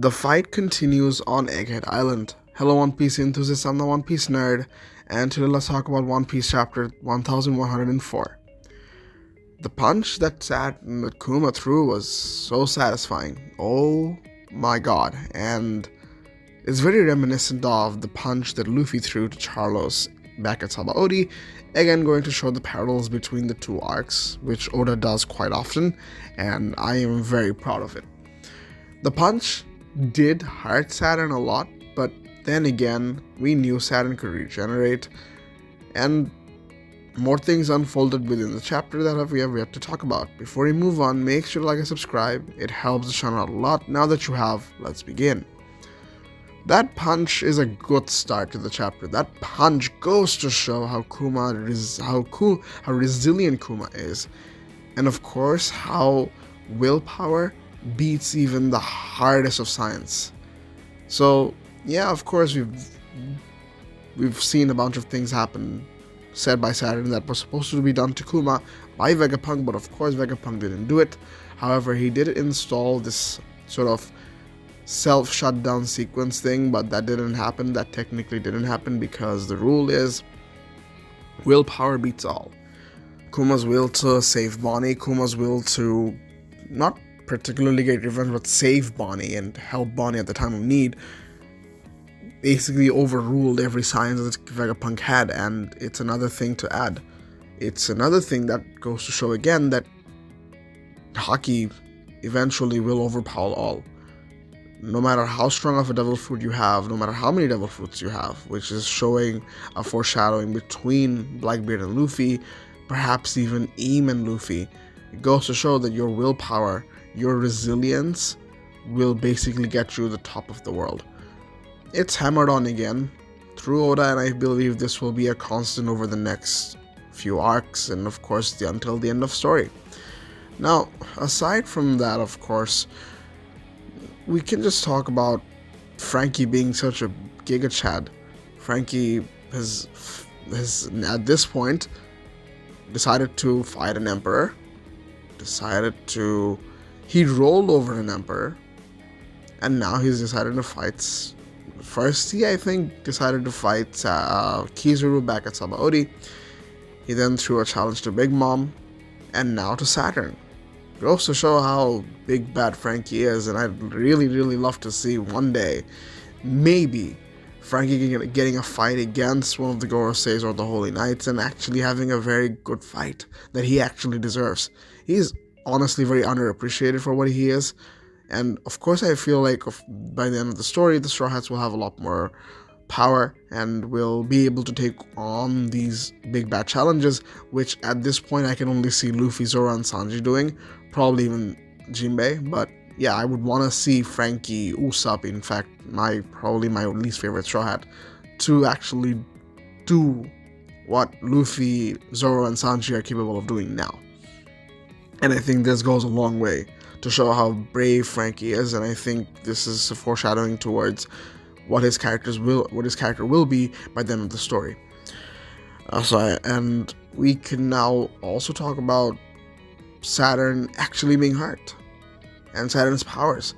The fight continues on Egghead Island. Hello One Piece enthusiasts, I'm the One Piece nerd, and today let's talk about One Piece chapter 1104. The punch that Kuma threw was so satisfying. Oh my god. And it's very reminiscent of the punch that Luffy threw to Charlos back at Sabaody, again going to show the parallels between the two arcs, which Oda does quite often, and I am very proud of it. The punch did hurt Saturn a lot, but then again, we knew Saturn could regenerate, and more things unfolded within the chapter that we have yet to talk about. Before we move on, make sure to like and subscribe. It helps the channel out a lot. Now that you have, let's begin. That punch is a good start to the chapter. That punch goes to show how resilient Kuma is, and of course how willpower beats even the hardest of science. So yeah, of course we've seen a bunch of things happen said by Saturn that was supposed to be done to Kuma by Vegapunk, but of course Vegapunk didn't do it. However, he did install this sort of self-shutdown sequence thing, but that didn't happen. That technically didn't happen because the rule is willpower beats all. Kuma's will to save Bonnie, Kuma's will to not particularly get revenge but save Bonnie and help Bonnie at the time of need basically overruled every science that Vegapunk had. And it's another thing to add. It's another thing that goes to show again that Haki eventually will overpower all. No matter how strong of a devil fruit you have, no matter how many devil fruits you have, which is showing a foreshadowing between Blackbeard and Luffy, perhaps even Eam and Luffy. It goes to show that your willpower, your resilience will basically get you to the top of the world. It's hammered on again through Oda, and I believe this will be a constant over the next few arcs and of course until the end of story. Now, aside from that, of course, we can just talk about Frankie being such a Giga Chad. Frankie has at this point decided to fight an emperor. He rolled over an emperor, and now he's decided to fight. First, he I think decided to fight Kizaru back at Sabaody. He then threw a challenge to Big Mom, and now to Saturn. Goes to show how big bad Frankie is, and I'd really love to see one day maybe Frankie getting a fight against one of the Goroseis or the Holy Knights and actually having a very good fight that he actually deserves. He's honestly very underappreciated for what he is, and of course I feel like by the end of the story the Straw Hats will have a lot more power and will be able to take on these big bad challenges, which at this point I can only see Luffy, Zoro, and Sanji doing, probably even Jinbei. But yeah, I would want to see Frankie, Usopp, in fact probably my least favorite Straw Hat, to actually do what Luffy, Zoro, and Sanji are capable of doing now. And I think this goes a long way to show how brave Frankie is, and I think this is a foreshadowing towards what his character will be by the end of the story. And we can now also talk about Saturn actually being hurt and Saturn's powers.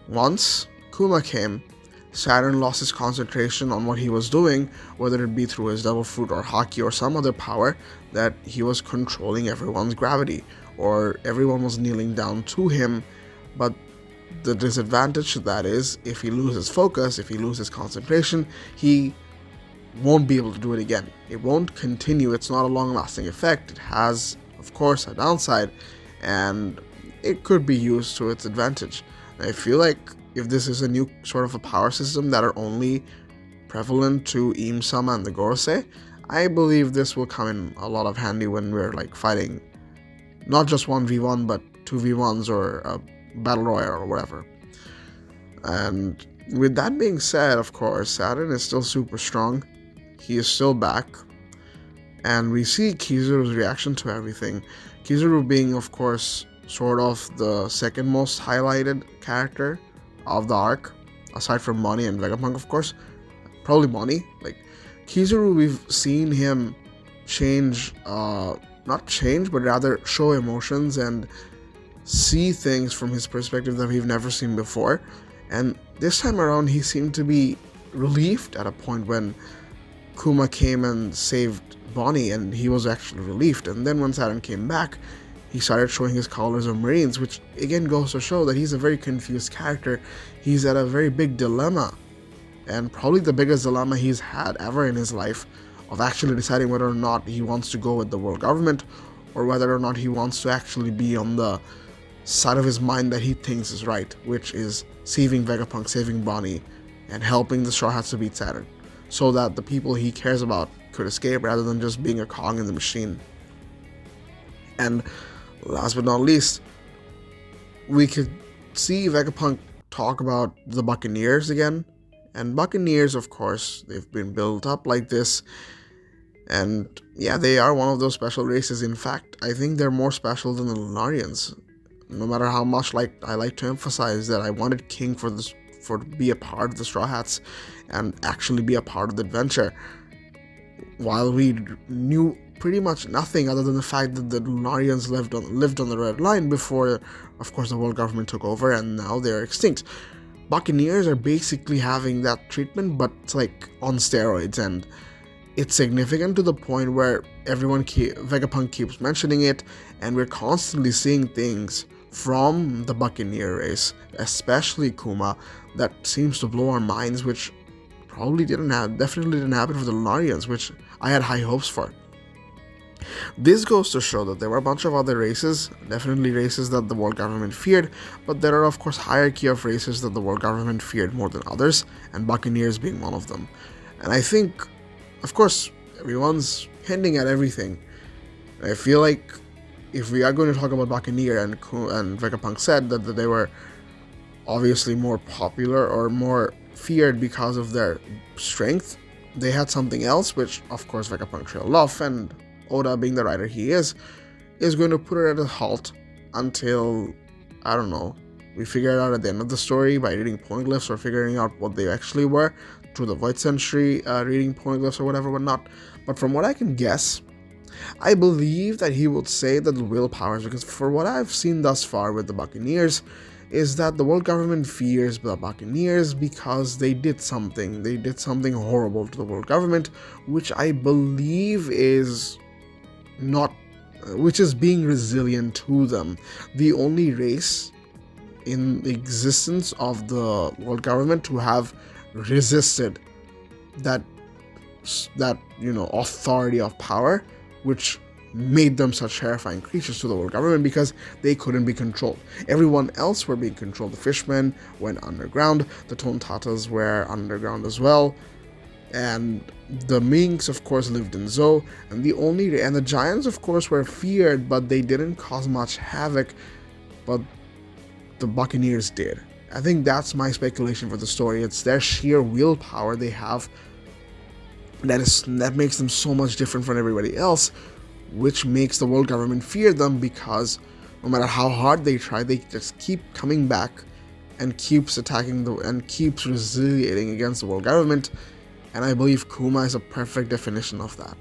Once Kuma came, Saturn lost his concentration on what he was doing, whether it be through his devil fruit or Haki or some other power, that he was controlling everyone's gravity, or everyone was kneeling down to him. But the disadvantage to that is, if he loses focus, if he loses concentration, he won't be able to do it again. It won't continue. It's not a long-lasting effect. It has, of course, a downside, and it could be used to its advantage. I feel like if this is a new sort of a power system that are only prevalent to Im Sama and the Gorosei, I believe this will come in a lot of handy when we're like fighting not just 1v1 but 2v1s or a battle royale or whatever. And with that being said, of course, Saturn is still super strong. He is still back, and we see Kizaru's reaction to everything. Kizaru being, of course, sort of the second most highlighted character of the arc, aside from Bonnie and Vegapunk, of course. Probably Bonnie. Like, Kizaru, we've seen him change, not change, but rather show emotions and see things from his perspective that we've never seen before. And this time around, he seemed to be relieved at a point when Kuma came and saved Bonnie, and he was actually relieved. And then when Saturn came back, he started showing his colors of Marines, which again goes to show that he's a very confused character. He's at a very big dilemma, and probably the biggest dilemma he's had ever in his life, of actually deciding whether or not he wants to go with the world government, or whether or not he wants to actually be on the side of his mind that he thinks is right, which is saving Vegapunk, saving Bonnie, and helping the Straw Hats to beat Saturn, so that the people he cares about could escape rather than just being a cog in the machine. And last but not least, we could see Vegapunk talk about the Buccaneers again. And Buccaneers, of course, they've been built up like this. And yeah, they are one of those special races. In fact, I think they're more special than the Lunarians. No matter how much I like to emphasize that I wanted King for to be a part of the Straw Hats and actually be a part of the adventure, while we knew pretty much nothing other than the fact that the Lunarians lived on the Red Line before, of course, the world government took over, and now they're extinct. Buccaneers are basically having that treatment, but it's like on steroids, and it's significant to the point where Vegapunk keeps mentioning it, and we're constantly seeing things from the Buccaneer race, especially Kuma, that seems to blow our minds, which definitely didn't happen for the Lunarians, which I had high hopes for. This goes to show that there were a bunch of other races, definitely races that the world government feared, but there are of course hierarchy of races that the world government feared more than others, and Buccaneers being one of them. And I think, of course, everyone's hinting at everything. I feel like if we are going to talk about Buccaneer, and Vegapunk said that they were obviously more popular or more feared because of their strength, they had something else, which of course Vegapunk trailed off, and Oda, being the writer he is going to put it at a halt until, I don't know, we figure it out at the end of the story by reading poneglyphs or figuring out what they actually were through the Void Century, reading poneglyphs or whatnot. But from what I can guess, I believe that he would say that the willpowers, because for what I've seen thus far with the Buccaneers, is that the world government fears the Buccaneers because they did something horrible to the world government, which I believe is being resilient to them. The only race in the existence of the world government to have resisted that authority of power, which made them such terrifying creatures to the world government, because they couldn't be controlled. Everyone else were being controlled. The fishmen went underground, the Tontatas were underground as well, and the Minks, of course, lived in Zou, and the Giants, of course, were feared, but they didn't cause much havoc, but the Buccaneers did. I think that's my speculation for the story. It's their sheer willpower they have that makes them so much different from everybody else, which makes the world government fear them, because no matter how hard they try, they just keep coming back and keeps attacking and keeps retaliating against the world government. And I believe Kuma is a perfect definition of that.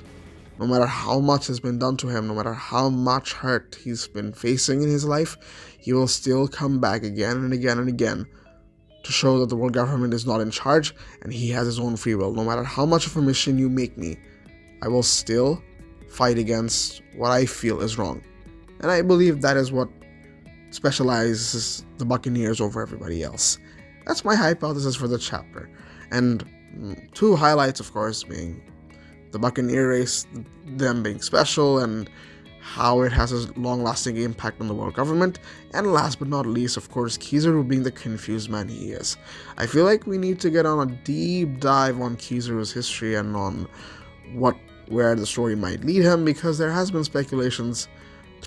No matter how much has been done to him, no matter how much hurt he's been facing in his life, he will still come back again and again and again to show that the world government is not in charge and he has his own free will. No matter how much of a mission you make me, I will still fight against what I feel is wrong. And I believe that is what specializes the Buccaneers over everybody else. That's my hypothesis for the chapter. And two highlights, of course, being the Buccaneer race, them being special, and how it has a long-lasting impact on the world government. And last but not least, of course, Kizaru being the confused man he is. I feel like we need to get on a deep dive on Kizaru's history and on where the story might lead him, because there has been speculations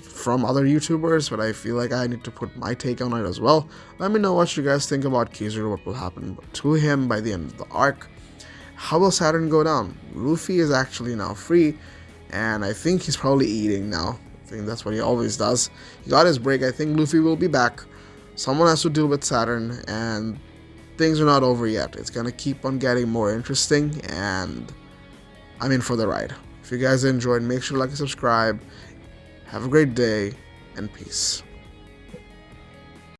from other YouTubers, but I feel like I need to put my take on it as well. Let me know what you guys think about Kizaru, what will happen to him by the end of the arc. How will Saturn go down? Luffy is actually now free, and I think he's probably eating now. I think that's what he always does. He got his break. I think Luffy will be back. Someone has to deal with Saturn, and things are not over yet. It's gonna keep on getting more interesting, and I'm in for the ride. If you guys enjoyed, make sure to like and subscribe. Have a great day, and peace.